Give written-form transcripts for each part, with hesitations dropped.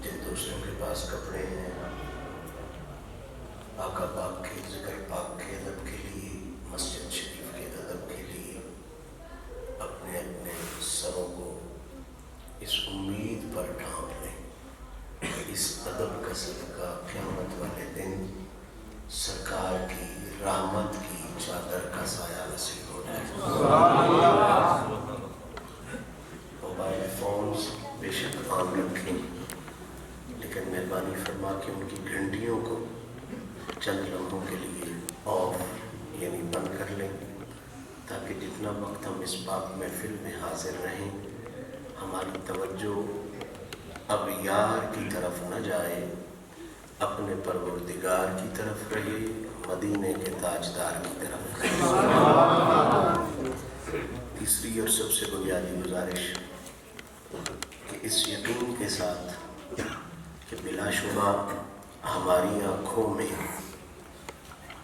جن دوستوں کے پاس کپڑے ہیں، آقا پاک کے ذکر پاک کے ادب کے لیے، مسجد شریف کے ادب کے لیے اپنے اپنے سروں کو اس امید پر ڈھانپ لیں کہ اس ادب کا صدقہ قیامت والے دن سرکار کی رحمت کی چادر کا سایہ نصیب ہو جائے۔ موبائل فونز بے شک عام رکھیں، لیکن مہربانی فرما کے ان کی گھنٹیوں کو چند لمحوں کے لیے آف یعنی بند کر لیں، تاکہ جتنا وقت ہم اس پاک محفل میں حاضر رہیں ہماری توجہ اب یار کی طرف نہ جائے، اپنے پروردگار کی طرف رہے، مدینے کے تاجدار کی طرف رہے۔ تیسری اور سب سے بنیادی گزارش کہ اس یقین کے ساتھ کہ بلا شبہ ہماری آنکھوں میں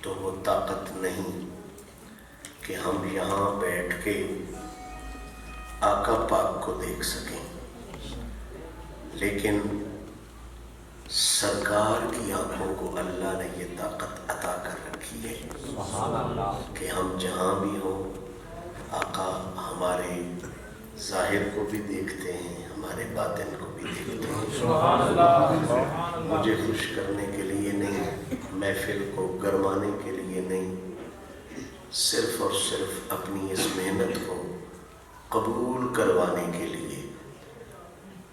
تو وہ طاقت نہیں کہ ہم یہاں بیٹھ کے آقا پاک کو دیکھ سکیں، لیکن سرکار کی آنکھوں کو اللہ نے یہ طاقت عطا کر رکھی ہے کہ ہم جہاں بھی ہوں آقا ہمارے ظاہر کو بھی دیکھتے ہیں، ہمارے باطن کو بھی دیکھتے ہیں۔ مجھے خوش کرنے کے لیے نہیں، محفل کو گرمانے کے لیے نہیں، صرف اور صرف اپنی اس محنت کو قبول کروانے کے لیے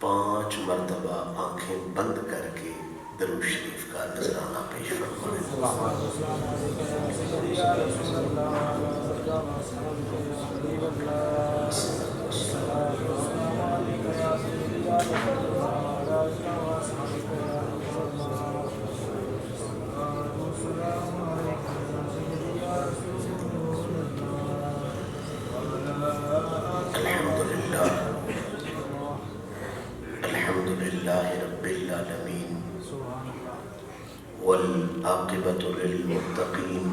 5 مرتبہ آنکھیں بند کر کے درود شریف کا نذرانہ پیش فرمائیں۔ الحمدللہ رب العالمین والعاقبۃ للمتقین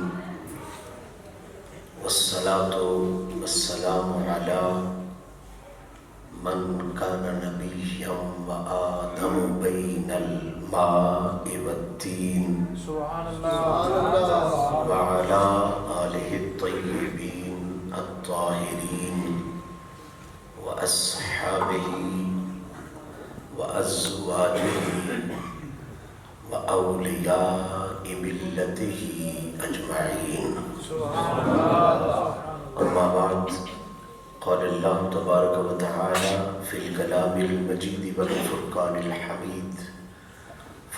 والصلاة والسلام علی من کان نبیا وآدم بین الماء والتین وعلی آلہ الطیبین الطاہرین واصحابہ وازواجہ واولیاء ملتہ اجمعین، اما بعد، قال اللہ تبارک و تعالی فی الکلام المجید والفرقان الحمید،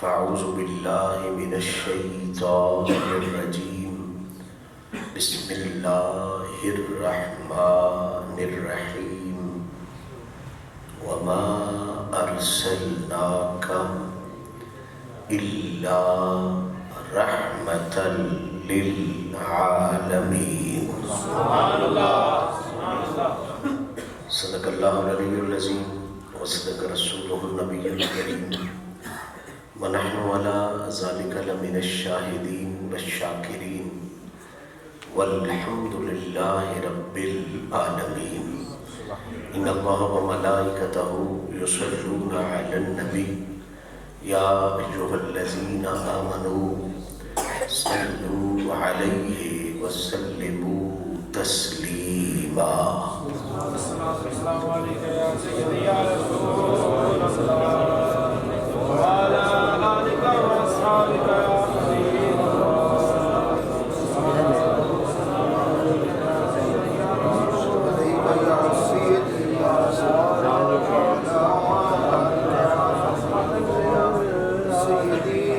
فاعوذ باللہ من الشیطان الرجیم، بسم اللہ الرحمن الرحیم، وما ارسلناک الا رحمة للعالمین۔ صدق اللہ العلی العظیم وصدق رسولہ النبی الکریم، ونحن علی ذلک لمن الشاہدین والشاکرین، والحمد للہ رب العالمین۔ ان اللہ وملائکتہ یصلون علی النبی یا ایھا الذین آمنوا صلوا علیہ وسلموا تسلیما۔ السلام علیکم یا سیدی یا رسول اللہ وعلی آلک واصحابک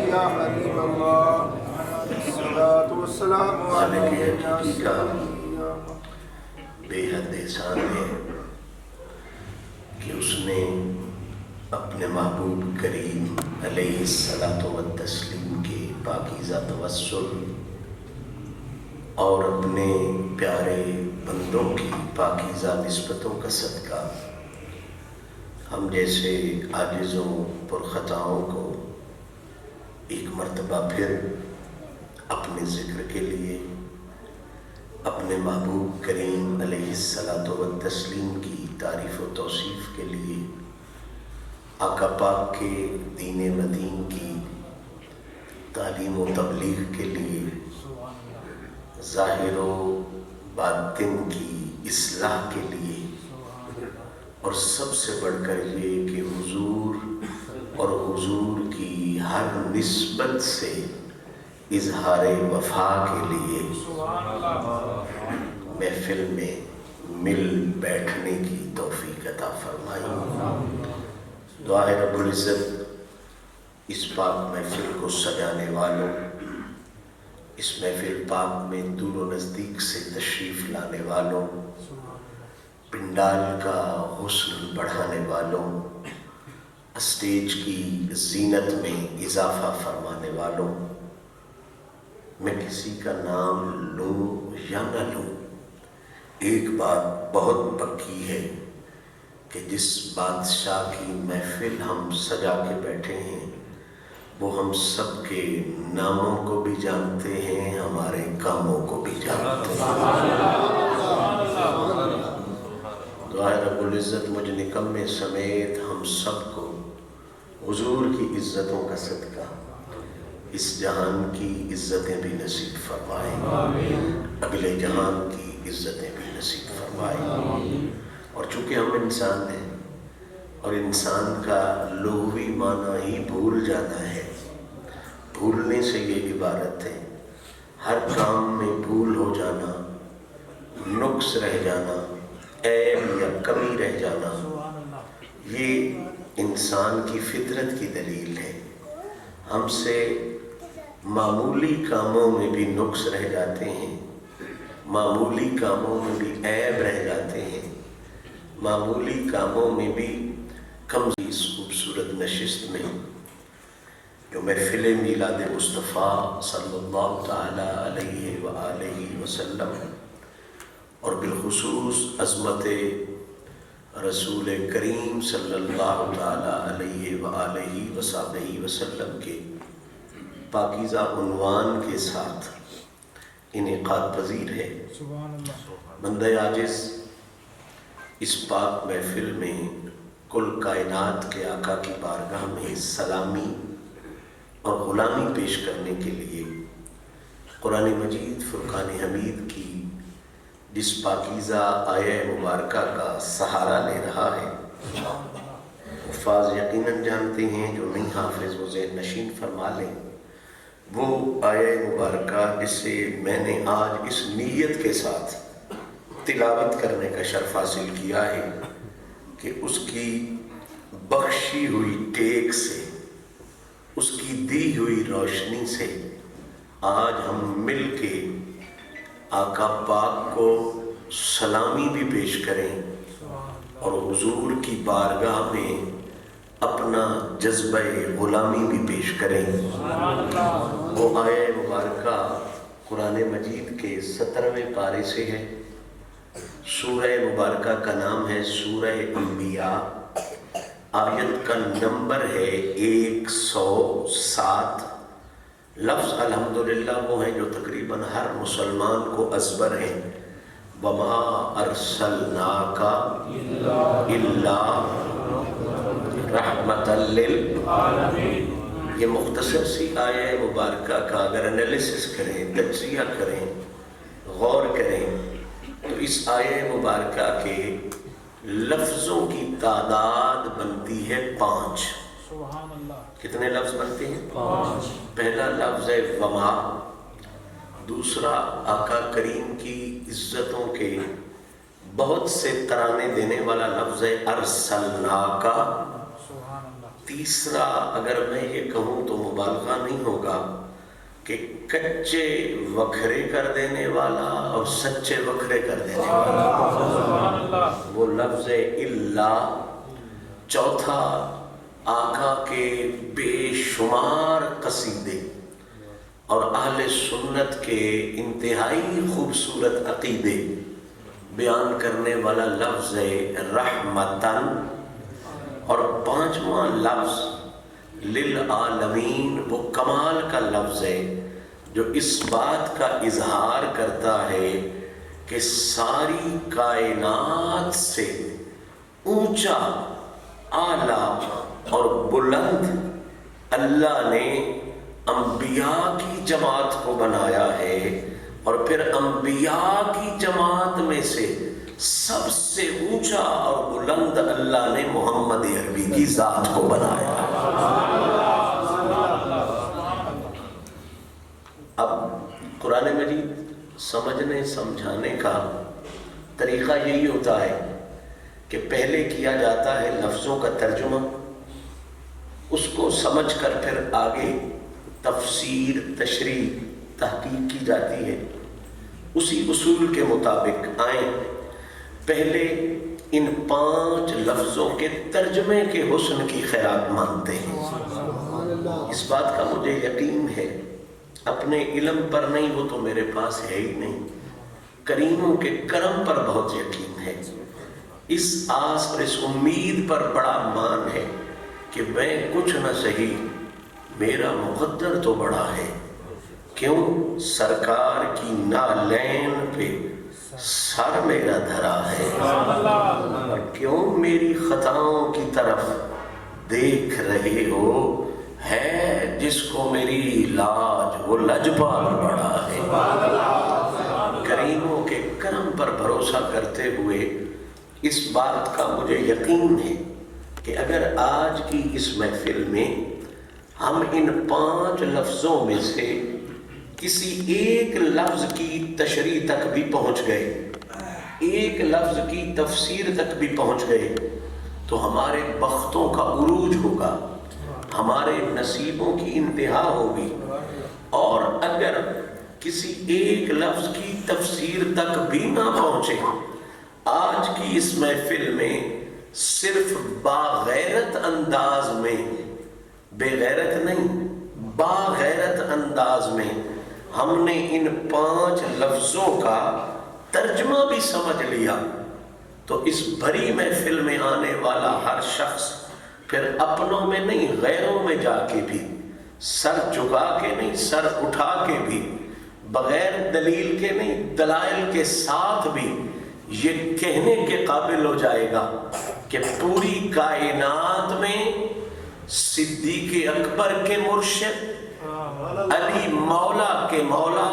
یا حبیب مالک حقیقی کا بے حد احسان ہے کہ اس نے اپنے محبوب کریم علیہ الصلاۃ والتسلیم کے پاکیزہ توسل اور اپنے پیارے بندوں کی پاکیزہ نسبتوں کا صدقہ ہم جیسے عاجزوں پرخطاؤں کو ایک مرتبہ پھر اپنے ذکر کے لیے، اپنے محبوب کریم علیہ الصلاۃ والتسلیم کی تعریف و توصیف کے لیے آقا پاک کے دین مدین کی تعلیم و تبلیغ کے لیے، ظاہر و باطن کی اصلاح کے لیے، اور سب سے بڑھ کر یہ کہ حضور اور حضور کی ہر نسبت سے اظہار وفا کے لیے محفل میں مل بیٹھنے کی توفیق عطا فرمائی۔ دعا ہے رب العزت اس پاک محفل کو سجانے والوں، اس محفل پاک میں دور و نزدیک سے تشریف لانے والوں، پنڈال کا حسن بڑھانے والوں، اسٹیج کی زینت میں اضافہ فرمانے والوں، میں کسی کا نام لوں یا نہ لوں، ایک بات بہت پکی ہے کہ جس بادشاہ کی محفل ہم سجا کے بیٹھے ہیں وہ ہم سب کے ناموں کو بھی جانتے ہیں، ہمارے کاموں کو بھی جانتے ہیں۔ دعا ہے رب العزت مجھ نکمے سمیت ہم سب کو حضور کی عزتوں کا صدقہ اس جہان کی عزتیں بھی نصیب فرمائے، اگلے جہان کی عزتیں بھی نصیب فرمائے۔ اور چونکہ ہم انسان ہیں اور انسان کا لغوی معنی ہی بھول جانا ہے، بھولنے سے یہ عبارت ہے، ہر کام میں بھول ہو جانا، نقص رہ جانا، عیب یا کمی رہ جانا، یہ انسان کی فطرت کی دلیل ہے۔ ہم سے معمولی کاموں میں بھی نقص رہ جاتے ہیں، معمولی کاموں میں بھی عیب رہ جاتے ہیں، معمولی کاموں میں بھی کمزوری۔ اس خوبصورت نشست میں جو محفل میلاد مصطفیٰ صلی اللہ تعالی علیہ وآلہ وسلم اور بالخصوص عظمت رسول کریم صلی اللہ تعالی علیہ وآلہ وصحبہ وسلم کے پاکیزہ عنوان کے ساتھ انعقاد پذیر ہے۔ بندہ عاجز اس پاک محفل میں کل کائنات کے آقا کی بارگاہ میں سلامی اور غلامی پیش کرنے کے لیے قرآن مجید فرقان حمید کی جس پاکیزہ آیہ مبارکہ کا سہارا لے رہا ہے، حفاظ یقیناً جانتے ہیں، جو نہیں حافظ وہ ذہن نشین فرما لیں۔ وہ آیہ مبارکہ جسے میں نے آج اس نیت کے ساتھ تلاوت کرنے کا شرف حاصل کیا ہے کہ اس کی بخشی ہوئی ٹیک سے، اس کی دی ہوئی روشنی سے آج ہم مل کے آقا پاک کو سلامی بھی پیش کریں اور حضور کی بارگاہ میں اپنا جذبہ غلامی بھی پیش کریں۔ وہ آیہ مبارکہ قرآن مجید کے 17ویں پارے سے ہے۔ سورہ مبارکہ کا نام ہے سورہ انبیاء، آیت کا نمبر ہے 107۔ لفظ الحمدللہ وہ ہیں جو تقریباً ہر مسلمان کو ازبر ہیں، وَمَا أَرْسَلْنَاكَ إِلَّا رَحْمَةً لِلْعَالَمِينَ۔ یہ مختصر سی آیہ مبارکہ کا اگر انالیسس کریں، تجزیہ کریں، غور کریں تو اس آیہ مبارکہ کے لفظوں کی تعداد بنتی ہے 5۔ کتنے لفظ بنتے ہیں؟ 5۔ پہلا لفظ ہے وما، دوسرا آقا کریم کی عزتوں کے بہت سے ترانے دینے والا لفظ ہے ارسلناکا، تیسرا اگر میں یہ کہوں تو مبالغہ نہیں ہوگا کہ کچے وکھرے کر دینے والا اور سچے وکھرے کر دینے والا وہ لفظ اللہ، چوتھا آقا کے بے شمار قصیدے اور اہل سنت کے انتہائی خوبصورت عقیدے بیان کرنے والا لفظ رحمتن، اور پانچواں لفظ للعالمین وہ کمال کا لفظ ہے جو اس بات کا اظہار کرتا ہے کہ ساری کائنات سے اونچا، اعلیٰ اور بلند اللہ نے انبیاء کی جماعت کو بنایا ہے، اور پھر انبیاء کی جماعت میں سے سب سے اونچا اور بلند اللہ نے محمد عربی کی ذات کو بنایا۔ اب قرآن مجید سمجھنے سمجھانے کا طریقہ یہی ہوتا ہے کہ پہلے کیا جاتا ہے لفظوں کا ترجمہ، اس کو سمجھ کر پھر آگے تفسیر، تشریح، تحقیق کی جاتی ہے۔ اسی اصول کے مطابق آئیں پہلے ان 5 لفظوں کے ترجمے کے حسن کی خیرات مانتے ہیں۔ اس بات کا مجھے یقین ہے، اپنے علم پر نہیں، وہ تو میرے پاس ہے ہی نہیں، کریموں کے کرم پر بہت یقین ہے۔ اس آس اور اس امید پر بڑا مان ہے کہ میں کچھ نہ سہی، میرا مقدر تو بڑا ہے۔ کیوں؟ سرکار کی نالین پہ سر میرا دھرا ہے، اور کیوں میری خطاؤں کی طرف دیکھ رہے ہو، ہے جس کو میری لاج وہ لجپال بڑا ہے۔ کریموں کے کرم پر بھروسہ کرتے ہوئے اس بات کا مجھے یقین ہے کہ اگر آج کی اس محفل میں ہم ان 5 لفظوں میں سے کسی ایک لفظ کی تشریح تک بھی پہنچ گئے، ایک لفظ کی تفسیر تک بھی پہنچ گئے، تو ہمارے بختوں کا عروج ہوگا، ہمارے نصیبوں کی انتہا ہوگی۔ اور اگر کسی ایک لفظ کی تفسیر تک بھی نہ پہنچے، آج کی اس محفل میں صرف باغیرت انداز میں، بے غیرت نہیں، باغیرت انداز میں ہم نے ان 5 لفظوں کا ترجمہ بھی سمجھ لیا، تو اس بڑی محفل میں آنے والا ہر شخص پھر اپنوں میں نہیں، غیروں میں جا کے بھی، سر جھکا کے نہیں، سر اٹھا کے بھی، بغیر دلیل کے نہیں، دلائل کے ساتھ بھی یہ کہنے کے قابل ہو جائے گا کہ پوری کائنات میں صدیق اکبر کے مرشد، علی مولا کے مولا،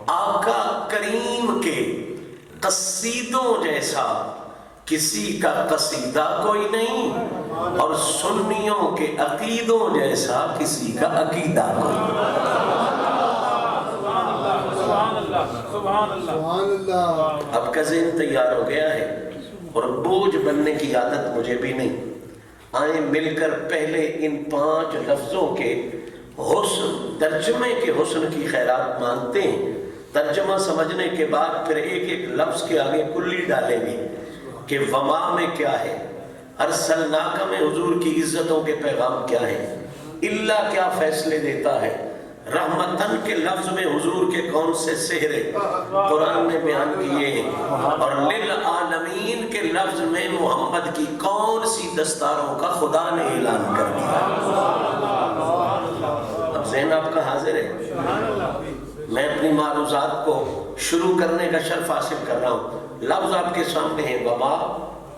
آقا کریم کے قصیدوں جیسا کسی کا قصیدہ کوئی نہیں، اور سنیوں کے عقیدوں جیسا کسی کا عقیدہ کوئی نہیں۔ اب کا ذہن تیار ہو گیا ہے، اور بوجھ بننے کی عادت مجھے بھی نہیں۔ آئیں مل کر پہلے ان 5 لفظوں کے حسن، ترجمے کے حسن کی خیرات مانتے ہیں۔ ترجمہ سمجھنے کے بعد پھر ایک ایک لفظ کے آگے کلی ڈالیں گے کہ وما میں کیا ہے، ارسلناک میں حضور کی عزتوں کے پیغام کیا ہے، اللہ کیا فیصلے دیتا ہے، رحمتن کے لفظ میں حضور کے کون سے سہرے قرآن نے بیان کیے ہیں، اور للعالمین کے لفظ میں محمد کی کون سی دستاروں کا خدا نے اعلان کر دیا۔ اب ذہن آپ کا حاضر ہے؟ میں اپنی معروضات کو شروع کرنے کا شرف حاصل کر رہا ہوں۔ لفظ آپ کے سامنے ہے، وما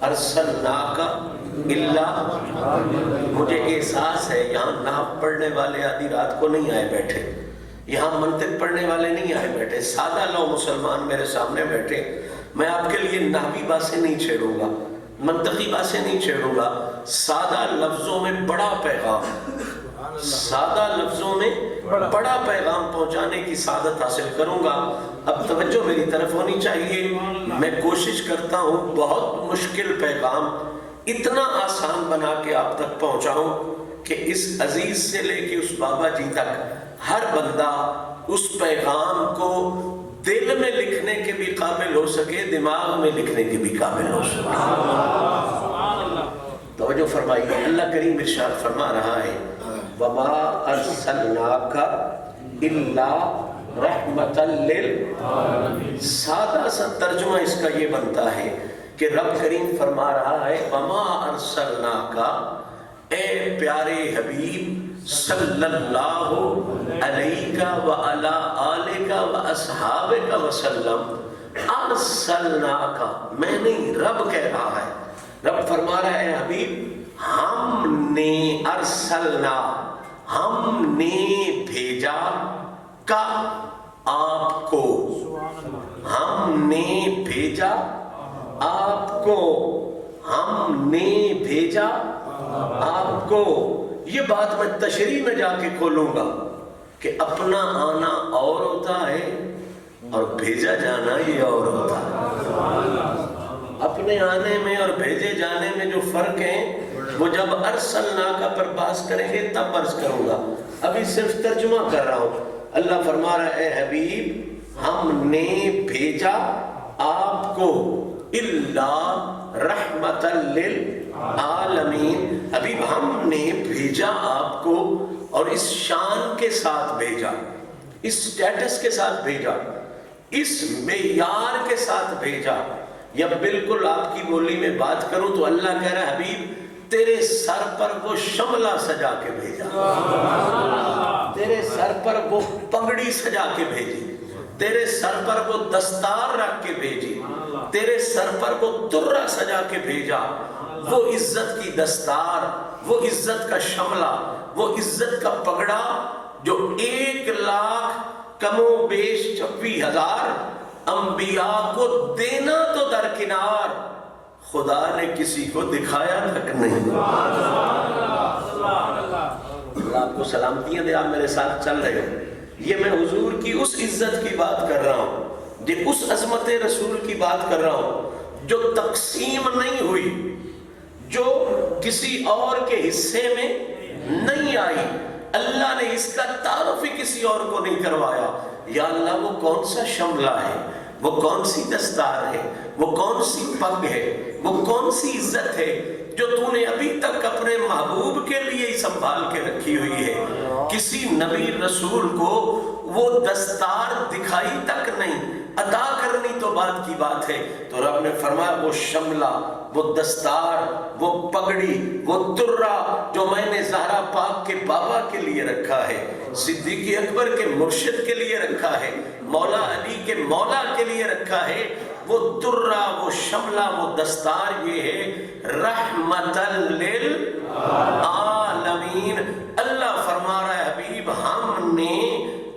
ارسلناک الا۔ مجھے احساس ہے یہاں نحو پڑھنے والے آدھی رات کو نہیں آئے بیٹھے، یہاں منطق پڑھنے والے نہیں آئے بیٹھے، سادہ لو مسلمان میرے سامنے بیٹھے۔ میں آپ کے لیے نحوی باتیں نہیں چھیڑوں گا، منطقی باتیں نہیں چھیڑوں گا، سادہ لفظوں میں بڑا پیغام، سادہ لفظوں میں بڑا پیغام پہنچانے کی سعادت حاصل کروں گا۔ اب توجہ میری طرف ہونی چاہیے، میں کوشش کرتا ہوں بہت مشکل پیغام اتنا آسان بنا کے آپ تک پہنچاؤں کہ اس عزیز سے لے کے اس بابا جی تک ہر بندہ اس پیغام کو دل میں لکھنے کے بھی قابل ہو سکے، دماغ میں لکھنے کے بھی قابل ہو سکے۔ توجہ فرمائیے، اللہ کریم ارشاد فرما رہا ہے، وما ارسلناک الا رحمتا للعالمین۔ سادہ سا ترجمہ اس کا یہ بنتا ہے کہ رب کریم فرما رہا ہے، وما ارسلناک، اے پیارے حبیب صلی اللہ علیہ وعلی آلہ واصحابہ وسلم، ارسلناک، میں نہیں، رب کہہ رہا ہے، رب فرما رہا ہے حبیب ہم نے ارسلنا ہم نے بھیجا کا آپ کو، ہم نے بھیجا آپ کو، ہم نے بھیجا آپ کو. یہ بات میں تشریح میں جا کے کھولوں گا کہ اپنا آنا اور ہوتا ہے اور بھیجا جانا یہ اور ہوتا ہے. اپنے آنے میں اور بھیجے جانے میں جو فرق ہے وہ جب ارسلنا کا پر بحث کریں گے تب عرض کروں گا. ابھی صرف ترجمہ کر رہا ہوں. اللہ فرما رہا ہے اے حبیب ہم نے بھیجا آپ کو الا رحمت للعالمین. ابھی ہم نے بھیجا آپ کو اور اس شان کے ساتھ بھیجا، اس سٹیٹس کے ساتھ بھیجا، اس معیار کے ساتھ بھیجا. یا بالکل آپ کی بولی میں بات کروں تو اللہ کہہ رہا ہے حبیب تیرے سر پر وہ شملہ سجا کے بھیجا، تیرے سر پر وہ پگڑی سجا کے بھیجی، تیرے سر پر وہ دستار رکھ کے بھیجی، تیرے سر پر وہ ترہ سجا کے بھیجا. وہ عزت کی دستار، وہ عزت کا شملہ، وہ عزت کا پگڑا جو 1,00,000 کم و بیش 26,000 انبیاء کو دینا تو درکنار خدا نے کسی کو دکھایا تک نہیں. اللہ آپ کو سلامتیاں دے، آپ میرے ساتھ چل رہے ہو. یہ میں حضور کی اس عزت کی بات کر رہا ہوں، یہ اس عظمت رسول کی بات کر رہا ہوں جو تقسیم نہیں ہوئی، جو کسی اور کے حصے میں نہیں آئی. اللہ نے اس کا تعارف ہی کسی اور کو نہیں کروایا. یا اللہ وہ کون سا شملہ ہے، وہ کون سی دستار ہے، وہ کون سی پگ ہے، وہ کون سی عزت ہے جو تو نے ابھی تک اپنے محبوب کے لیے ہی سنبھال کے رکھی ہوئی ہے. کسی نبی رسول کو وہ دستار دکھائی تک نہیں، عطا کرنی تو بات کی بات ہے. تو رب نے فرمایا وہ شملہ، وہ دستار، وہ پگڑی، وہ ترہ جو میں نے زہرا پاک کے بابا کے لیے رکھا ہے، صدیق اکبر کے مرشد کے لیے رکھا ہے، مولا علی کے مولا کے لیے رکھا ہے، وہ ترہ، وہ شملہ، وہ دستار یہ ہے رحمت للعالمین. اللہ فرما رہا ہے حبیب ہم نے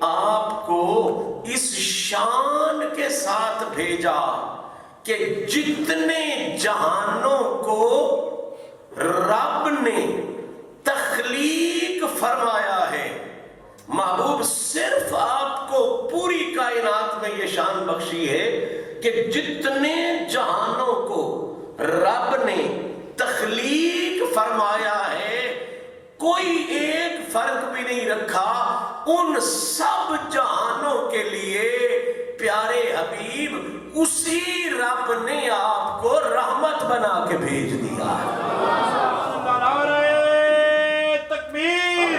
آپ کو اس شان کے ساتھ بھیجا کہ جتنے جہانوں کو رب نے تخلیق فرمایا ہے، محبوب صرف آپ کو پوری کائنات میں یہ شان بخشی ہے کہ جتنے جہانوں کو رب نے تخلیق فرمایا ہے کوئی ایک فرق بھی نہیں رکھا. ان سب جہانوں کے لیے پیارے حبیب اسی رب نے آپ کو رحمت بنا کے بھیج دیا. تکبیر،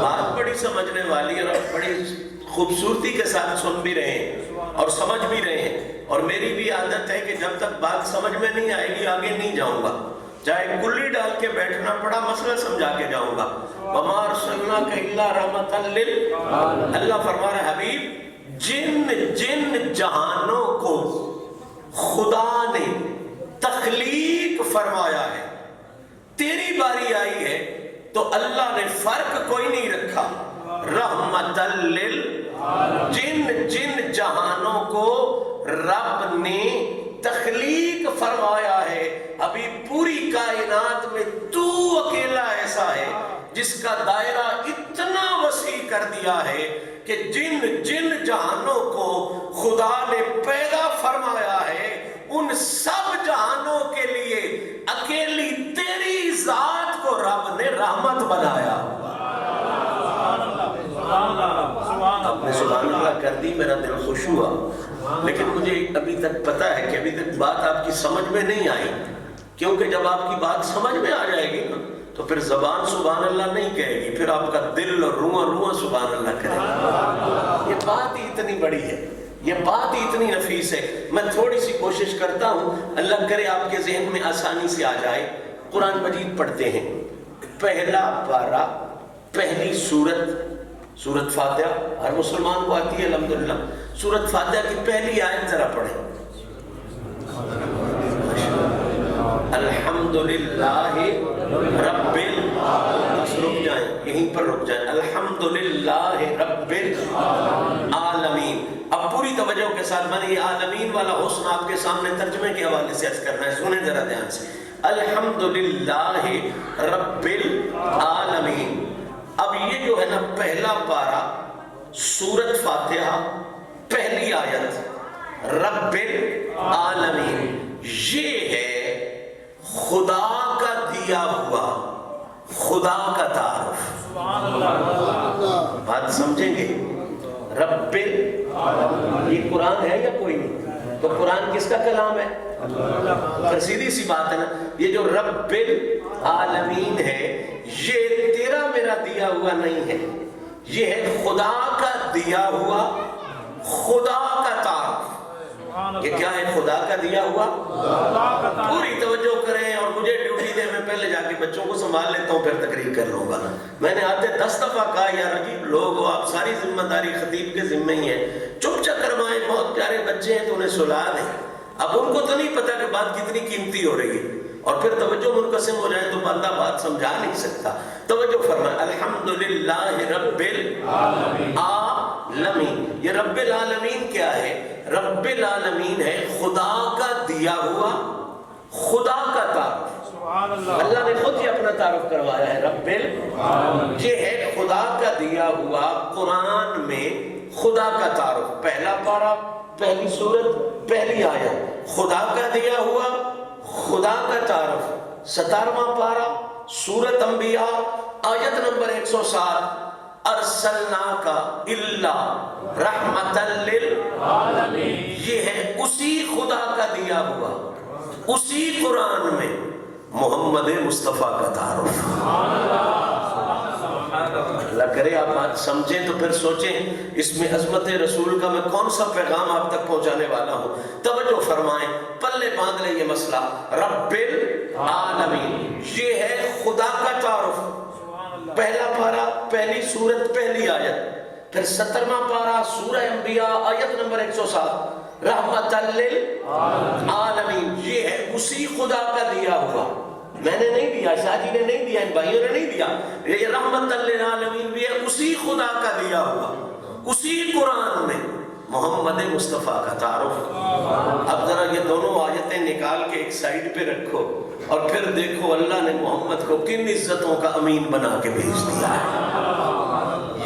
بات بڑی سمجھنے والی اور بڑی خوبصورتی کے ساتھ سن بھی رہے ہیں اور سمجھ بھی رہے ہیں. اور میری بھی عادت ہے کہ جب تک بات سمجھ میں نہیں آئے گی آگے نہیں جاؤں گا، چاہے کلی ڈال کے بیٹھنا پڑا مسئلہ سمجھا کے جاؤں گا. وَمَا أَرْسَلْنَاكَ إِلَّا رَحْمَةً لِلْعَالَمِينَ. اللہ فرما رہا ہے حبیب جن جہانوں کو خدا نے تخلیق فرمایا ہے، تیری باری آئی ہے تو اللہ نے فرق کوئی نہیں رکھا. رحمت جن جہانوں کو رب نے تخلیق فرمایا ہے، ابھی پوری کائنات میں تو اکیلا ایسا ہے جس کا دائرہ اتنا وسیع کر دیا ہے کہ جن جہانوں کو خدا نے پیدا فرمایا ہے ان سب جہانوں کے لیے اکیلی تیری ذات کو رب نے رحمت بنایا. آپ نے سبحان اللہ کر دی، میرا دل خوش ہوا. لیکن مجھے ابھی تک پتا ہے کہ ابھی تک بات آپ کی سمجھ میں نہیں آئی، کیونکہ جب آپ کی بات سمجھ میں آ جائے گی نا تو پھر زبان سبحان اللہ نہیں کہے گی، پھر آپ کا دل اور روح سبحان اللہ کرے گا. یہ بات ہی اتنی بڑی ہے، یہ بات ہی اتنی نفیس ہے. میں تھوڑی سی کوشش کرتا ہوں، اللہ کرے آپ کے ذہن میں آسانی سے آ جائے. قرآن مجید پڑھتے ہیں، پہلا پارہ، پہلی سورت فاتحہ، ہر مسلمان کو آتی ہے الحمدللہ، سورت فاتحہ کی پہلی آیت ذرا پڑھیں۔ الحمدللہ رب بس رک جائیں، یہیں پر رک جائیں، الحمدللہ رب العالمین۔ اب پوری توجہ کے ساتھ میں نے یہ عالمین والا حسن آپ کے سامنے ترجمے کے حوالے سے عرض کرنا ہے، سنیں ذرا دھیان سے۔ الحمدللہ رب العالمین۔ اب یہ جو ہے نا پہلا پارہ سورت فاتحہ پہلی آیت رب العالمین، یہ ہے خدا کا دیا ہوا، خدا کا تعارف۔ بات سمجھیں گے؟ رب یہ قرآن ہے یا کوئی نہیں؟ تو قرآن کس کا کلام ہے؟ پھر سیدھی سی بات ہے نا، یہ جو رب العالمین ہے یہ تیرا میرا دیا ہوا نہیں ہے، یہ ہے خدا کا دیا ہوا، خدا کا تعارف۔ یہ کیا ہے؟ خدا کا دیا ہوا۔ پوری توجہ کریں اور مجھے ڈیوٹی دے، میں پہلے جا کے بچوں کو سنبھال لیتا ہوں پھر تقریر کر لوں گا۔ میں نے آتے 10 دفعہ کہا یار عجیب لوگ ہو آپ، ساری ذمہ داری خطیب کے ذمہ ہی ہے، چپ چپ کروائیں، بہت پیارے بچے ہیں تو انہیں سلا دیں۔ اب ان کو تو نہیں پتا کہ بات کتنی قیمتی ہو رہی ہے، اور پھر توجہ منقسم ہو جائے تو بندہ بات سمجھا نہیں سکتا۔ توجہ فرمائیں، الحمدللہ رب العالمین۔ یہ رب العالمین کیا ہے؟ رب العالمین ہے خدا کا دیا ہوا، خدا کا تعارف۔ اللہ نے خود ہی اپنا تعارف کروایا ہے، رب العالمین یہ ہے خدا کا دیا ہوا، قرآن میں خدا کا تعارف۔ پہلا پارہ پہلی سورت پہلی آیت خدا کا دیا ہوا، خدا کا تعارف۔ 17واں پارہ سورت انبیاء آیت نمبر 107، ارسلناک الا رحمتا للعالمین، یہ ہے اسی خدا کا دیا ہوا، اسی قرآن میں محمد مصطفیٰ کا تعارف۔ اللہ کرے آپ بات سمجھیں تو پھر سوچیں اس میں عظمت رسول کا میں کون سا پیغام آپ تک پہنچانے والا ہوں۔ توجہ فرمائیں، پلے باندھ لیں یہ مسئلہ، رب العالمین یہ ہے خدا کا تعارف۔ پہلا پارہ پہلی سورت پہلی آیت، پھر 17واں پارہ سورہ انبیاء آیت نمبر 107، رحمت للعالمین یہ ہے اسی خدا کا دیا ہوا۔ میں نے نہیں دیا، شاہ جی نے نہیں دیا، ان بھائیوں نے نہیں دیا، یہ رحمت للعالمین بھی ہے اسی خدا کا دیا ہوا، اسی قرآن میں محمد مصطفیٰ کا تعارف۔ اب ذرا یہ دونوں آیتیں نکال کے ایک سائیڈ پہ رکھو اور پھر دیکھو اللہ نے محمد کو کن عزتوں کا امین بنا کے بھیج دیا ہے۔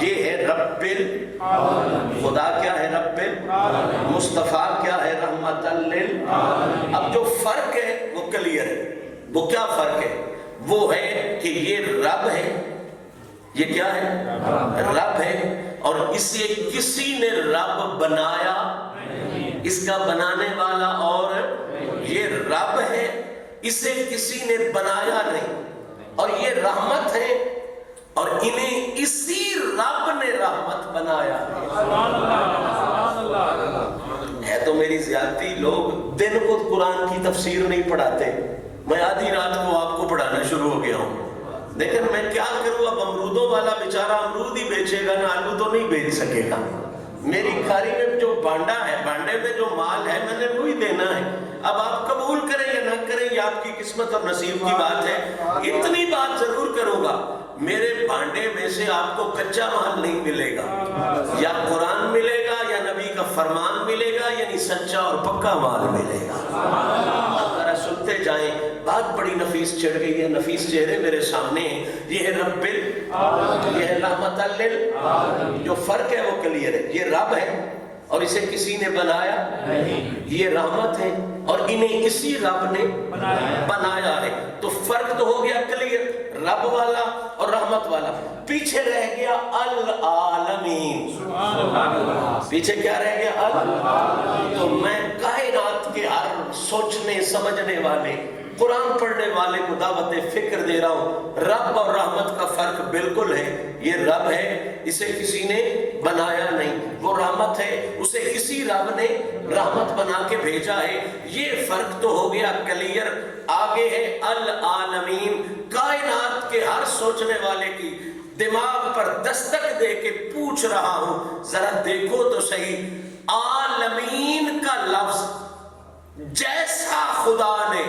یہ ہے رب العالمین، خدا کیا ہے؟ رب العالمین، مصطفیٰ کیا ہے؟ رحمت للعالمین۔ اب جو فرق ہے وہ کلیئر ہے۔ وہ کیا فرق ہے؟ وہ ہے کہ یہ رب ہے، یہ کیا ہے؟ رب ہے، اور اسے کسی نے رب بنایا، اس کا بنانے والا اور یہ رب ہے، اسے کسی نے بنایا نہیں، اور یہ رحمت ہے اور انہیں اسی رب نے رحمت بنایا ہے۔ تو میری زیادتی لوگ دن کو قرآن کی تفسیر نہیں پڑھاتے، میں آدھی رات کو آپ کو پڑھانا شروع ہو گیا ہوں، لیکن میں کیا کروں؟ اب امرودوں والا بیچارہ امرود ہی بیچے گا نا، آلو تو نہیں بیچ سکے گا۔ میری کھاری میں جو بانڈا ہے، بانڈے میں جو مال ہے میں نے وہی دینا ہے۔ اب آپ قبول کریں یا نہ کریں یہ آپ کی قسمت اور نصیب کی بات ہے۔ اتنی بات ضرور کروں گا، میرے بانڈے میں سے آپ کو کچا مال نہیں ملے گا، یا قرآن ملے گا یا نبی کا فرمان ملے گا، یعنی سچا اور پکا مال ملے گا۔ ذرا سنتے جائیں، بات بڑی نفیس چڑھ گئی ہے، نفیس چہرے میرے سامنے ہیں۔ یہ ہے رب العالمین، یہ ہے رحمت للعالمین۔ جو فرق ہے وہ کلیئر ہے، یہ رب ہے اور اسے کسی نے بنایا نہیں، یہ رحمت ہے اور انہیں اسی رب نے بنایا ہے۔ تو فرق تو ہو گیا کلیئر، رب والا اور رحمت والا۔ پیچھے رہ گیا العالمین، پیچھے کیا رہ گیا؟ العالمین۔ تو میں کائنات کے ہر سوچنے سمجھنے والے قرآن پڑھنے والے کو دعوت فکر دے رہا ہوں، رب اور رحمت کا فرق بالکل ہے۔ یہ رب ہے، اسے کسی نے بنایا نہیں، وہ رحمت ہے، اسے اسی رب نے رحمت بنا کے بھیجا ہے۔ یہ فرق تو ہو گیا کلیئر۔ آگے ہے العالمین، کائنات کے ہر سوچنے والے کی دماغ پر دستک دے کے پوچھ رہا ہوں، ذرا دیکھو تو صحیح، عالمین کا لفظ جیسا خدا نے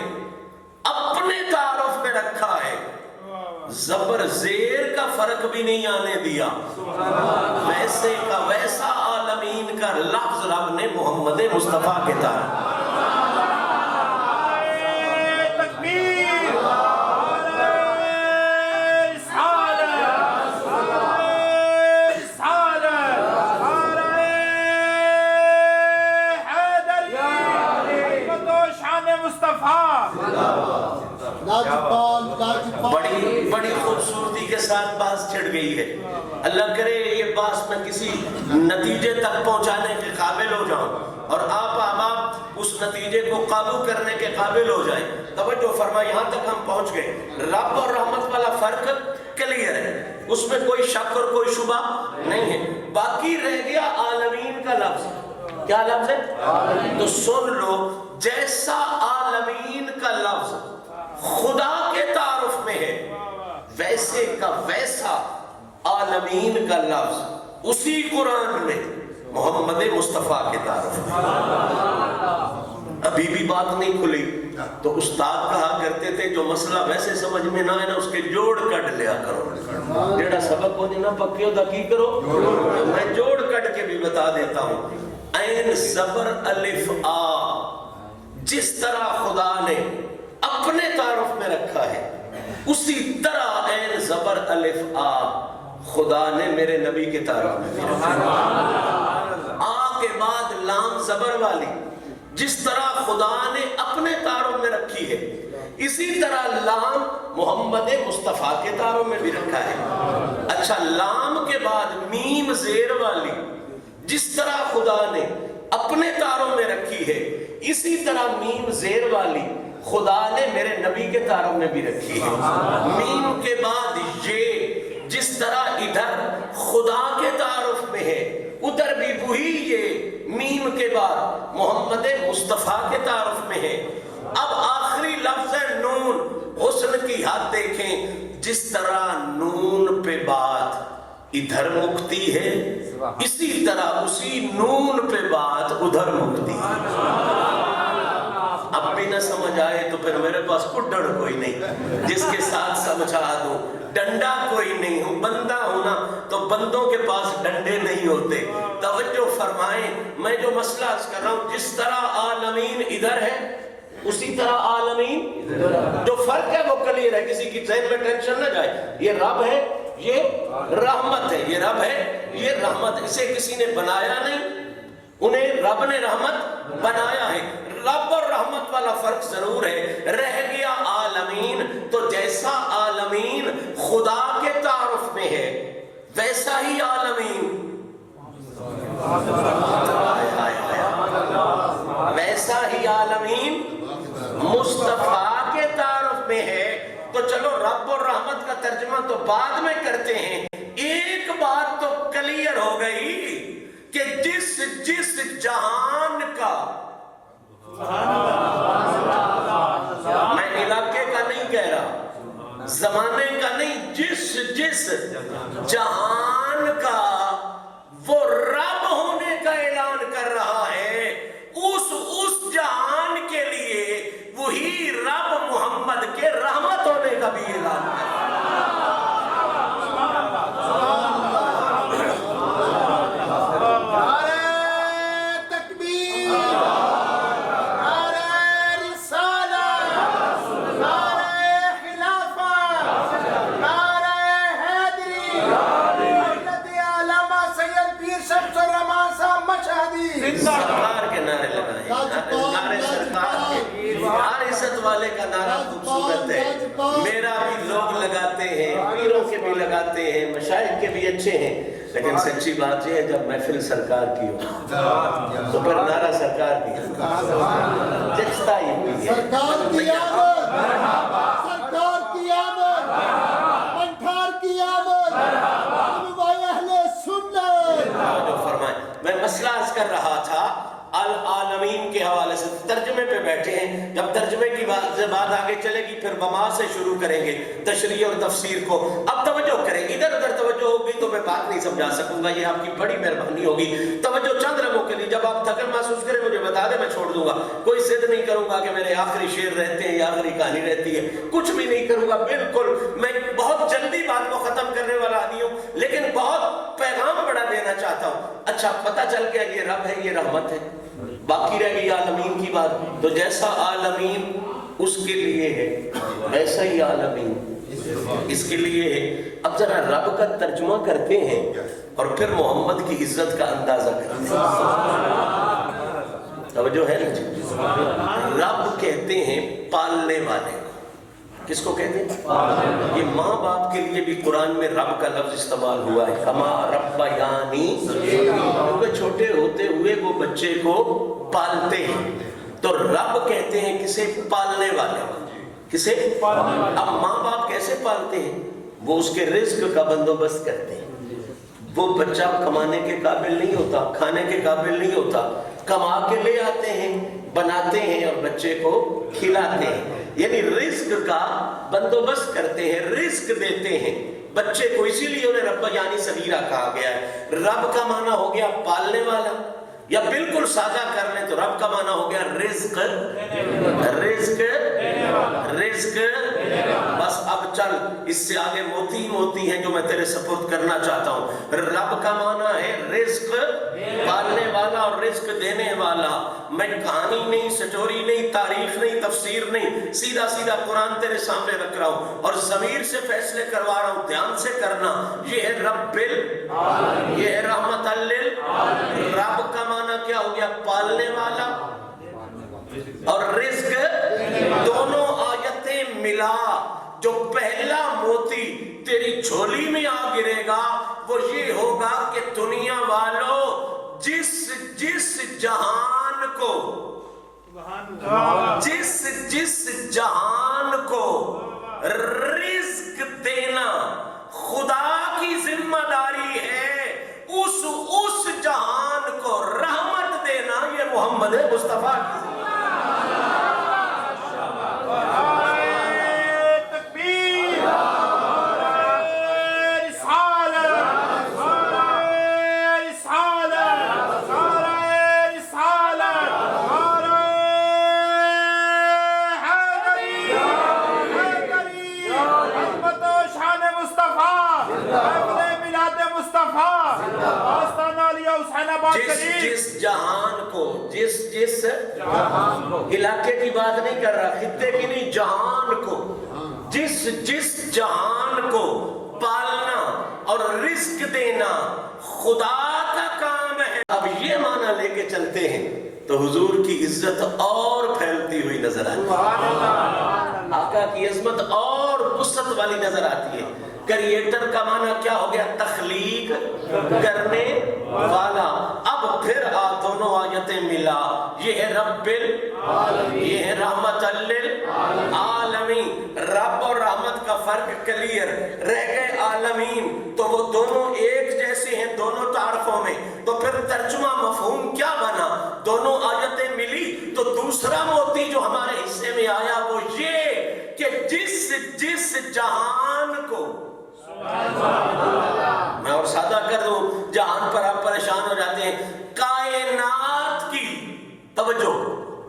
اپنے تعارف میں رکھا ہے، زبر زیر کا فرق بھی نہیں آنے دیا، ویسے کا ویسا عالمین کا لفظ رب نے محمد مصطفیٰ کے تعارف۔ بڑی خوبصورتی کے ساتھ بات چھڑ گئی ہے۔ اللہ کرے یہ بات میں کسی نتیجے تک پہنچانے کے قابل ہو جاؤں اور آپ احباب اس نتیجے کو قابو کرنے کے قابل ہو جائیں۔ توجہ فرما، یہاں تک ہم پہنچ گئے، رب اور رحمت والا فرق کلیئر ہے، اس میں کوئی شک اور کوئی شبہ نہیں ہے۔ باقی رہ گیا عالمین کا لفظ، کیا لفظ ہے؟ تو سن لو، جیسا عالمین کا لفظ خدا کے تعارف میں ہے، ویسے کا ویسا عالمین کا لفظ اسی قرآن میں محمد مصطفیٰ کے تعارف میں۔ ابھی بھی بات نہیں کھلی تو استاد کہا کرتے تھے جو مسئلہ ویسے سمجھ میں نہ آئے نا اس کے جوڑ کٹ لیا کرو، جیڑا سبق ہو جنا پکے ہو دا کی کرو، میں جوڑ کٹ کے بھی بتا دیتا ہوں۔ عین زبر الف آ جس طرح خدا نے اپنے تعارف میں رکھا ہے، اسی طرح عین زبر الف آ خدا نے میرے نبی کے تعارف میں بھی رکھا۔ آ کے بعد لام زبر والی جس طرح خدا نے اپنے تعارف میں رکھی ہے، اسی طرح لام محمد مصطفیٰ کے تعارف میں بھی رکھا ہے۔ اچھا، لام کے بعد میم زیر والی جس طرح خدا نے اپنے تعارف میں رکھی ہے، اسی طرح میم زیر والی خدا نے میرے نبی کے تعارف میں بھی رکھی ہے۔ میم کے بعد یہ جس طرح ادھر خدا کے تعارف میں ہے، ادھر بھی وہی یہ میم کے بعد محمد مصطفیٰ کے تعارف میں ہے۔ اب آخری لفظ ہے نون، حسن کی حد دیکھیں، جس طرح نون پہ بات ادھر مکتی ہے، اسی طرح اسی نون پہ بات ادھر مکتی ہے۔ اب بھی نہ سمجھ آئے تو پھر میرے پاس کڈڑ کوئی نہیں جس کے ساتھ سمجھا دوں، ڈنڈا کوئی نہیں ہوں، بندہ ہوں نا تو بندوں کے پاس ڈنڈے نہیں ہوتے۔ توجہ فرمائیں، میں جو مسئلہ عرض کر رہا ہوں، جس طرح عالمین ادھر ہے اسی طرح عالمین جو فرق ہے وہ کلیئر ہے، کسی کی ذہن میں ٹینشن نہ جائے۔ یہ رب ہے، یہ رحمت ہے، یہ رب ہے، یہ رحمت، اسے کسی نے بنایا نہیں، انہیں رب نے رحمت بنایا ہے۔ رب اور رحمت والا فرق ضرور ہے۔ رہ گیا عالمین، تو جیسا عالمین خدا کے تعارف میں ہے ویسا ہی عالمین، ویسا ہی عالمین مصطفیٰ کے تعارف میں ہے۔ تو چلو رب اور رحمت کا ترجمہ تو بعد میں کرتے ہیں، ایک بات تو کلیئر ہو گئی کہ جس جہان کا، میں علاقے کا نہیں کہہ رہا، زمانے کا نہیں، جس جہان کا وہ رب ہونے کا اعلان کر رہا ہے، اس جہان کے لیے وہی رب محمد کے رحمت ہونے کا بھی اعلان کر رہا ہے۔ سرکار کے نعرے لگائیں، نعرے سرکار کے، ہر عزت والے کا نعرہ خوبصورت ہے، میرا بھی لوگ لگاتے ہیں، پیروں کے بھی لگاتے ہیں، مشائخ کے بھی اچھے ہیں، لیکن سچی بات یہ ہے جب محفل سرکار کی ہو تو پھر نعرہ سرکار کی جچتا ہی بھی ہے۔ سرکار کی آمد، سرکار کی آمد، پنٹھار کی آمد، علماء اہل سنت مسئلہ عرض کر رہا تھا العالمین کے حوالے سے، ترجمے پہ بیٹھے ہیں، جب ترجمے کی بات آگے چلے گی پھر وما سے شروع کریں گے تشریح اور تفسیر کو۔ اب توجہ کریں، ادھر ادھر توجہ ہوگی تو میں بات نہیں سمجھا سکوں گا، یہ آپ کی بڑی مہربانی ہوگی۔ توجہ چند لمحوں کے لیے، جب آپ تھکن محسوس کریں مجھے بتا دیں، میں چھوڑ دوں گا، کوئی ضد نہیں کروں گا کہ میرے آخری شعر رہتے ہیں یا آخری کہانی رہتی ہے، کچھ بھی نہیں کروں گا، بالکل میں بہت جلدی بات کو ختم کرنے والا آدمی ہوں، لیکن بہت پیغام بڑا دینا چاہتا ہوں۔ اچھا پتہ چل گیا یہ رب ہے، یہ رحمت ہے، باقی رہ گئی عالمین کی بات۔ تو جیسا عالمین اس کے لیے ہے ویسا ہی عالمین اس کے لیے ہے۔ اب ذرا رب کا ترجمہ کرتے ہیں اور پھر محمد کی عزت کا اندازہ کرتے ہیں۔ توجہ ہے نا جی؟ رب کہتے ہیں پالنے والے کو، کس کو کہتے ہیں؟ یہ ماں باپ کے لیے بھی قرآن میں رب کا لفظ استعمال ہوا ہے، کما رب یعنی، کیونکہ چھوٹے ہوتے ہوئے وہ بچے کو پالتے ہیں، تو رب کہتے ہیں کسے؟ پالنے والے کو۔ کسے؟ اب ماں باپ کیسے پالتے ہیں؟ وہ اس کے رزق کا بندوبست کرتے ہیں۔ وہ بچہ کمانے کے قابل نہیں ہوتا، کھانے کے قابل نہیں ہوتا، کما کے لے آتے ہیں، بناتے ہیں اور بچے کو کھلاتے ہیں، یعنی رزق کا بندوبست کرتے ہیں، رزق دیتے ہیں بچے کو، اسی لیے انہیں رب یعنی صغیرہ کہا گیا ہے۔ رب کا معنی ہو گیا پالنے والا، یا بالکل سادہ کر لیں تو رب کا معنی ہو گیا رزق، رزق رزق۔ بس اب چل، اس سے آگے موتی موتی ہیں جو میں تیرے سپرد کرنا چاہتا ہوں۔ رب کا معنی ہے رزق پالنے والا اور رزق دینے والا۔ میں کہانی نہیں، سٹوری نہیں، تاریخ نہیں، تفسیر نہیں، سیدھا سیدھا قرآن تیرے سامنے رکھ رہا ہوں اور ضمیر سے فیصلے کروا رہا ہوں، دھیان سے کرنا۔ یہ ہے رب یہ ہے رحمت للعالمین۔ رب کا معنی کیا ہو گیا؟ پالنے والا اور رزق، دونوں آیتیں ملا۔ جو پہلا موتی تیری جھولی میں آ گرے گا وہ یہ ہوگا کہ دنیا والوں جس جہان کو جس جہان کو رزق دینا خدا کی ذمہ داری ہے، اس جہان کو رحمت دینا یہ محمد مصطفیٰ کی ذمہ جس جہان کو، جس علاقے کی بات نہیں کر رہا، خطے کی نہیں، جہان کو، جس جہان کو پالنا اور رزق دینا خدا کا کام ہے۔ اب یہ معنی لے کے چلتے ہیں تو حضور کی عزت اور پھیلتی ہوئی نظر آتی ہے، آقا کی عظمت اور وسعت والی نظر آتی ہے۔ کریٹر کا معنی کیا ہو گیا؟ تخلیق کرنے والا۔ اب پھر دونوں آیتیں ملا، یہ ہے رب یہ ہے رحمت للعالمین۔ رب اور رحمت کا فرق کلیئر رہ گئے، عالمین تو وہ دونوں ایک جیسے ہیں دونوں تعارفوں میں، تو پھر ترجمہ مفہوم کیا بنا؟ دونوں آیتیں ملی تو دوسرا موتی جو ہمارے حصے میں آیا وہ یہ کہ جس جہان کو، میں اور سادہ کر دوں، جہان پر آپ پریشان ہو جاتے ہیں، کائنات کی، توجہ،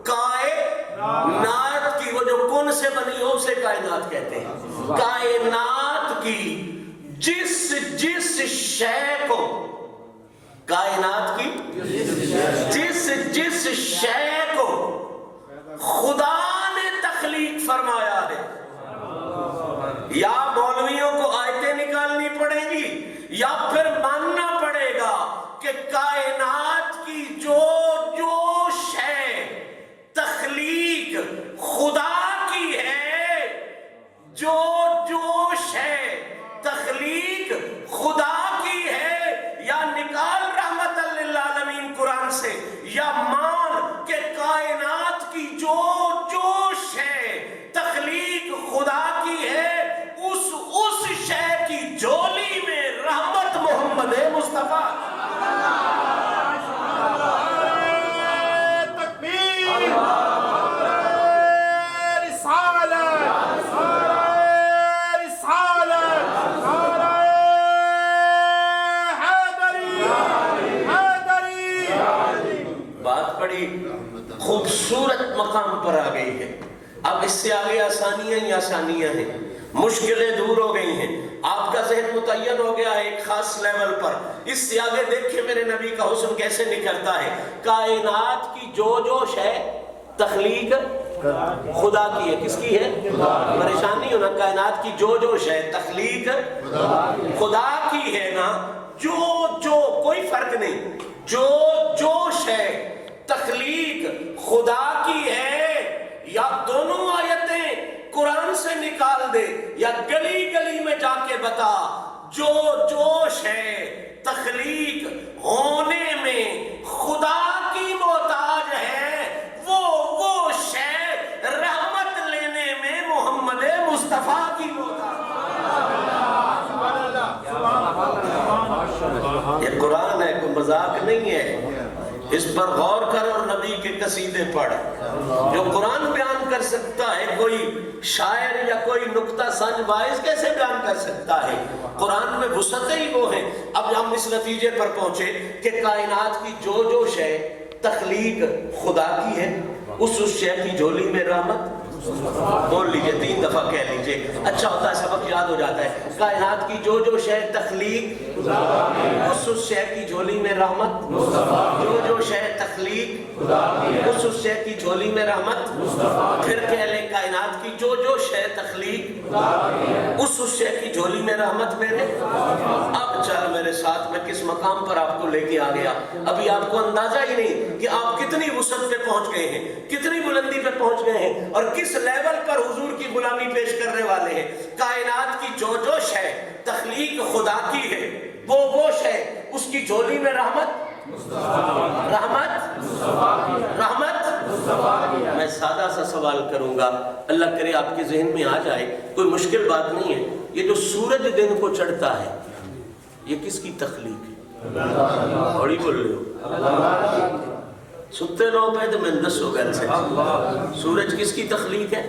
کائنات کی، وہ جو کن سے بنی ہو اسے کائنات کہتے ہیں، کائنات کی جس شے کو، کائنات کی جس شے کو خدا نے تخلیق فرمایا ہے، یا مولویوں کو آیتیں نکالنی پڑیں گی یا پھر ماننا پڑے گا کہ کائنات کی جو شے تخلیق خدا کی ہے، جو شے تخلیق خدا کی ہے، یا نکال رحمت للعالمین قرآن سے، یا مان کہ کائنات کی جو شے تخلیق خدا کی ہے، اس پر آ گئی ہے. اب اس سے آگے آسانیاں ہی آسانیاں ہیں، مشکلیں دور ہو گئی ہیں، آپ کا ذہن متعین ہو گیا ہے ایک خاص لیول پر. اس سے آگے دیکھیں میرے نبی کا حسن کیسے نکلتا ہے. کائنات کی جو شے تخلیق خدا کی ہے. کس کی ہے؟ پریشان نہیں ہونا. کائنات کی جو شے تخلیق خدا کی ہے نا. جو کوئی فرق نہیں، جو شے تخلیق خدا کی ہے، یا دونوں آیتیں قرآن سے نکال دے یا گلی گلی میں جا کے بتا، جو شے تخلیق ہونے میں خدا کی محتاج ہے، وہ شے رحمت لینے میں محمد مصطفیٰ کی محتاج ہے. یہ قرآن ہے، کوئی مذاق نہیں ہے. اس پر غور کر اور نبی کے قصیدے پڑھ. جو قرآن بیان کر سکتا ہے کوئی شاعر یا کوئی نکتہ سنج باعث کیسے بیان کر سکتا ہے؟ قرآن میں وسعتیں ہی وہ ہیں. اب ہم اس نتیجے پر پہنچے کہ کائنات کی جو شے تخلیق خدا کی ہے، اس شے کی جھولی میں رحمت. بول لیجئے، 3 دفعہ کہہ لیجئے، اچھا ہوتا ہے، سبق یاد ہو جاتا ہے. کائنات کی جو شے تخلیق اس شے کی جھولی میں رحمت. جو شے تخلیق اس شے کی جھولی میں رحمت. پھر کہہ لیں کائنات کی جو شے تخلیق اس شے کی جھولی میں رحمت میرے. اب چل میرے ساتھ، میں کس مقام پر آپ کو لے کے آ گیا. ابھی آپ کو اندازہ ہی نہیں کہ آپ کتنی وسعت پہ پہنچ گئے ہیں، کتنی بلندی پہ پہنچ گئے ہیں، اور کس لیول پر حضور کی غلامی پیش کرنے والے ہیں. کائنات کی جو شے تخلیق خدا کی ہے، وہ شے اس کی جھولی میں رحمت. میں سادہ سا سوال کروں گا، اللہ کرے آپ کے ذہن میں آ جائے، کوئی مشکل بات نہیں ہے. یہ جو سورج دن کو چڑھتا ہے، یہ کس کی تخلیق ہے؟ بڑی بول رہے ہو، ستے نو پہ تو میں دسو گھر سے. سورج کس کی تخلیق ہے؟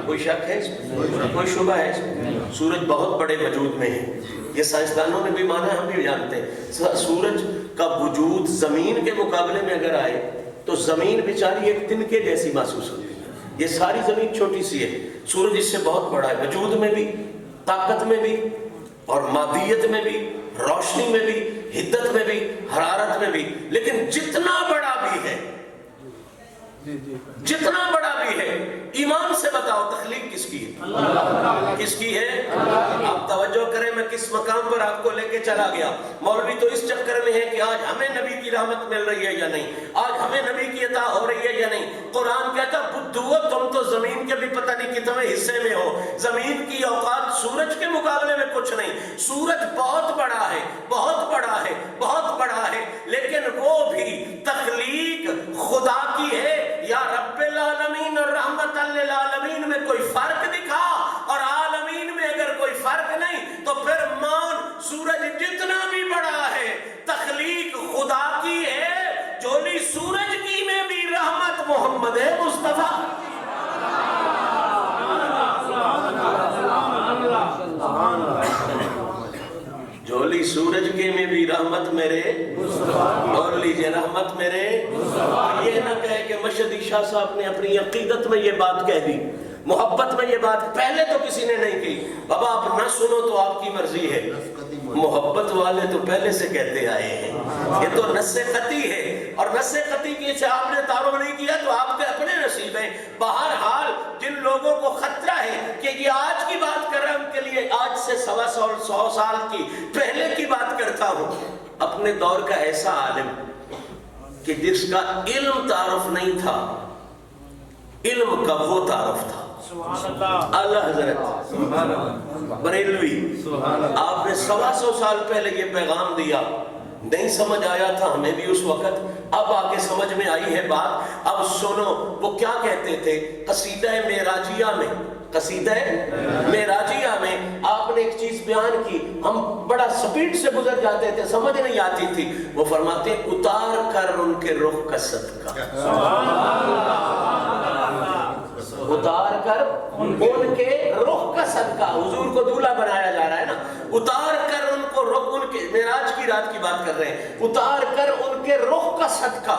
کوئی شک ہے اس میں؟ کوئی شبہ ہے اس میں؟ سورج بہت بڑے وجود میں ہے. یہ سائنسدانوں نے بھی مانا، ہم بھی جانتے ہیں. سورج کا وجود زمین کے مقابلے میں اگر آئے تو زمین بیچاری ایک تنکے جیسی محسوس ہوتی ہے. یہ ساری زمین چھوٹی سی ہے، سورج اس سے بہت بڑا ہے، وجود میں بھی، طاقت میں بھی، اور مادیت میں بھی، روشنی میں بھی، حدت میں بھی، حرارت میں بھی. لیکن جتنا بڑا بھی ہے، جتنا بڑا بھی ہے، ایمان سے بتاؤ تخلیق کس کی ہے؟ کس کی ہے؟ آپ توجہ کریں، میں کس مقام پر آپ کو لے کے چلا گیا. مولوی تو اس چکر میں ہے کہ آج ہمیں نبی کی رحمت مل رہی ہے یا نہیں، آج ہمیں نبی کی عطا ہو رہی ہے یا نہیں. قرآن کہتا بدھو تم تو زمین کے بھی پتہ نہیں کتنے حصے میں ہو. زمین کی اوقات سورج کے مقابلے میں کچھ نہیں. سورج بہت بڑا ہے، بہت بڑا ہے، بہت بڑا ہے، لیکن وہ بھی تخلیق خدا کی ہے. یا رب العالمین اور رحمت للعالمین میں کوئی فرق دکھا، اور عالمین میں اگر کوئی فرق نہیں تو پھر مان سورج جتنا بھی بڑا ہے تخلیق خدا کی ہے. جھولی سورج کی میں بھی رحمت محمد مصطفیٰ. جھولی سورج کے میں بھی رحمت میرے. اور لیجئے رحمت میرے. یہ نہ کہے کہ مشہدی شاہ صاحب نے اپنی عقیدت میں یہ بات کہہ دی، محبت میں یہ بات پہلے تو کسی نے نہیں کی. بابا آپ نہ سنو تو آپ کی مرضی ہے، محبت والے تو پہلے سے کہتے آئے ہیں. یہ تو نص قطعی ہے، اور نص قطعی کی سے آپ نے تعارف نہیں کیا تو آپ کے اپنے نصیب ہیں. بہرحال جن لوگوں کو خطرہ ہے کہ یہ آج کی بات کر رہا ہوں، ان کے لیے آج سے 100 سال کی پہلے کی بات کرتا ہوں. اپنے دور کا ایسا عالم کہ جس کا علم تعارف نہیں تھا، علم کا وہ تعارف تھا. اللہ حضرت بریلوی، آپ نے 100 سال پہلے یہ پیغام دیا، نہیں سمجھ آیا تھا ہمیں بھی اس وقت، اب آگے سمجھ میں آئی ہے بات. اب سنو وہ کیا کہتے تھے. قصیدہ معراجیہ میں، قصیدہ معراجیہ میں آپ نے ایک چیز بیان کی، ہم بڑا سپیڈ سے گزر جاتے تھے، سمجھ نہیں آتی تھی. وہ فرماتے اتار کر ان کے رخ کا صدقہ، اتار کر ان کے رخ کا صدقہ. حضور کو دولہا بنایا جا رہا ہے نا، اتار کر ان کو رخ، ان کے معراج کی رات کی بات کر رہے ہیں، اتار کر ان کے رخ کا صدقہ.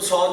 100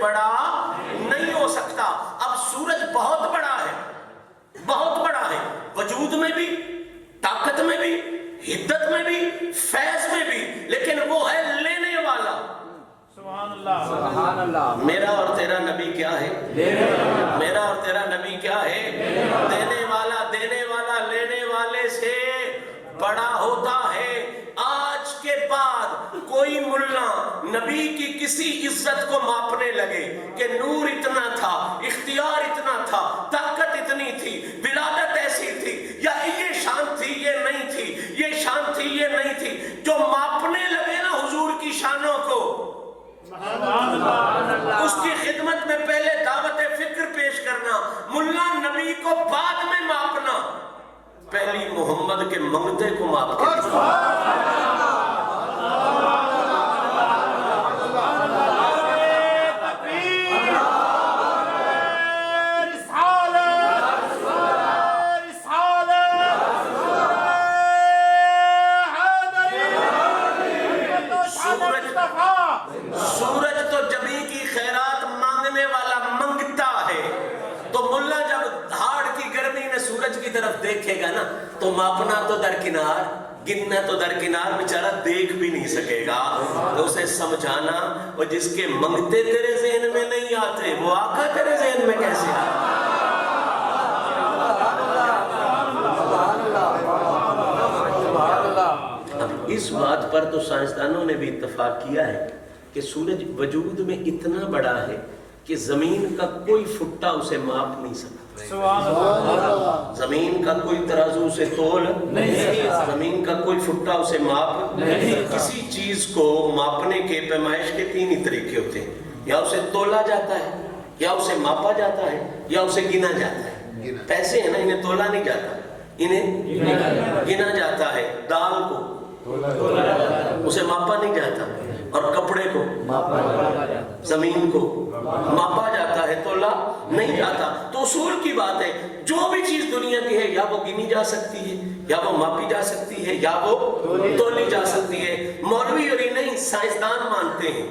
بڑا نہیں ہو سکتا. اب سورج بہت بڑا ہے, بہت بڑا ہے, وجود میں بھی, طاقت میں بھی, حدت میں بھی, فیض میں بھی, لیکن وہ ہے لینے والا. سبحان اللہ, سبحان اللہ. میرا اور تیرا نبی کیا ہے؟ میرا اور تیرا نبی کیا ہے؟ دینے والا. دینے والا لینے والے سے بڑا ہوتا ہے. آج کے بعد کوئی ملا نبی کی کسی عزت کو ماپنے لگے کہ نور اتنا تھا, اختیار اتنا تھا, طاقت اتنی تھی, ولادت ایسی تھی, یا یہ شان تھی یہ نہیں تھی, یہ شان تھی یہ نہیں تھی, جو ماپنے لگے نا حضور کی شانوں کو, اس کی خدمت میں پہلے دعوت فکر پیش کرنا, ملا نبی کو بعد میں ماپنا, پہلی محمد کے منگتے کو ماپ کے دیکھے گا نا تو ماپنا تو درکنار, گننا تو درکنار, بیچارہ دیکھ بھی نہیں سکے گا. تو اسے سمجھانا, اور جس کے منگتے تیرے ذہن میں نہیں آتے وہ آقا تیرے ذہن میں کیسے آتے؟ اب اس بات پر تو سائنسدانوں نے بھی اتفاق کیا ہے کہ سورج وجود میں اتنا بڑا ہے کہ زمین کا کوئی فٹا اسے ماپ نہیں سکتا. زمین کا کوئی ترازو اسے تول نہیں, زمین کا کوئی فٹا اسے ماپ نہیں. کسی چیز کو ماپنے کے پیمائش کے تین ہی طریقے ہوتے ہیں, یا اسے تولا جاتا ہے, یا اسے ماپا جاتا ہے, یا اسے گنا جاتا ہے. پیسے ہیں نا, انہیں تولا نہیں جاتا, انہیں گنا جاتا ہے. دال کو اسے ماپا نہیں جاتا, اور کپڑے کو, زمین کو ماپا جاتا ہے, تولا نہیں جاتا. تو اصول کی بات ہے, جو بھی چیز دنیا کی ہے یا وہ گنی جا سکتی ہے, یا وہ ماپی جا سکتی ہے, یا وہ تولی جا سکتی ہے. مولوی اور نہیں, سائنسدان مانتے ہیں,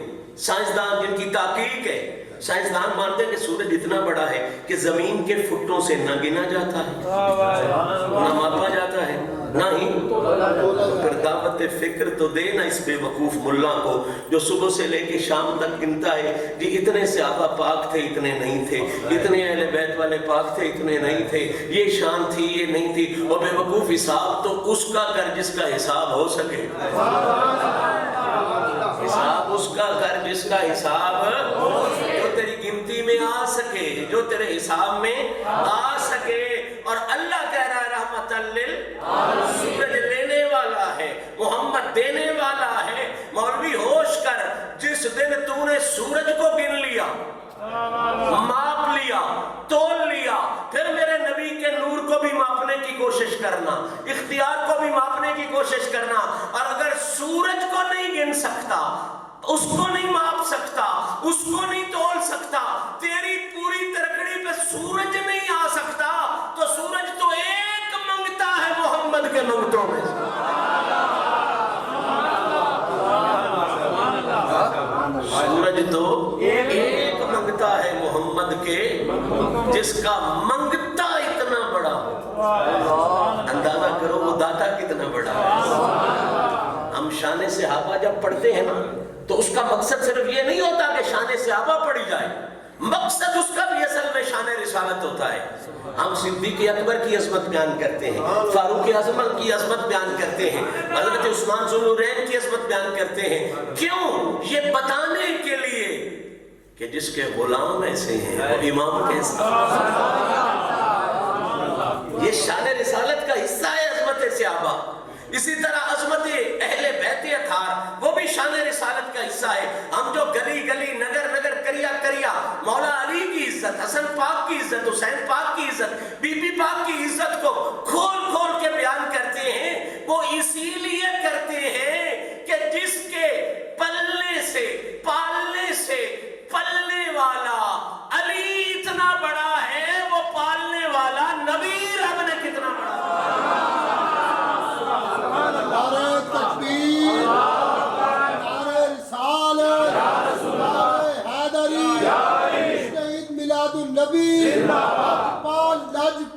سائنسدان جن کی تحقیق ہے, سائنسدان مانتے ہیں کہ سورج اتنا بڑا ہے کہ زمین کے فٹوں سے نہ گنا جاتا ہے, نہ ماپا جاتا ہے, نہ ہی. پھر دعوت فکر تو دے نا اس بے وقوف ملا کو جو صبح سے لے کے شام تک گنتا ہے جی اتنے صحابہ پاک تھے اتنے نہیں تھے, اتنے اہل بیت والے پاک تھے اتنے نہیں تھے, یہ شان تھی یہ نہیں تھی. اور بے وقوف حساب تو اس کا کر جس کا حساب ہو سکے, حساب اس کا کر جس کا حساب جو تیری گنتی میں آ سکے, جو تیرے حساب میں آ سکے. اور اللہ کہہ رہا ہے رحمت سورج لینے والا ہے, محمد دینے والا ہے. مولوی ہوش کر, جس دن تو نے سورج کو گن لیا, ماپ لیا, تول لیا, پھر میرے نبی کے نور کو بھی ماپنے کی کوشش کرنا, اختیار کو بھی ماپنے کی کوشش کرنا. اور اگر سورج کو نہیں گن سکتا, اس کو نہیں ماپ سکتا, اس کو نہیں تول سکتا, تیری پوری ترکڑی پہ سورج نہیں آ سکتا, تو سورج تو ایک منگتا ہے محمد کے منگتوں میں. سورج تو ایک منگتا ہے محمد کے, جس کا منگتا اتنا بڑا ہو. اندازہ کرو وہ داتا کتنا بڑا ہے. ہم شان صحابہ جب پڑھتے ہیں نا تو اس کا مقصد صرف یہ نہیں ہوتا کہ شان صحابہ پڑھی جائے, مقصد اس کا بھی اصل میں شان رسالت ہوتا ہے. ہم صدیق اکبر کی عظمت بیان کرتے ہیں, فاروق اعظم کی عظمت بیان کرتے ہیں, حضرت عثمان ذو النورین کی عظمت بیان کرتے ہیں. کیوں؟ یہ بتانے کے لیے کہ جس کے غلام ایسے ہیں وہ امام کیسے ہیں. یہ شان رسالت کا حصہ ہے عظمت صحابہ. اسی طرح عظمت اہل بیت اطہار وہ بھی شان رسالت کا حصہ ہے. ہم جو گلی گلی نگر نگر کریا کریا مولا علی کی عزت, حسن پاک کی عزت, حسین پاک کی عزت, بی بی پاک کی عزت کو کھول کھول کے بیان کرتے ہیں, وہ اسی لیے کرتے ہیں کہ جس کے پلنے سے پالنے سے پلنے والا علی اتنا بڑا ہے, وہ پالنے والا نبی رب نے کتنا بڑا ہے. نعرہ تکبیر, نعرہ رسالت.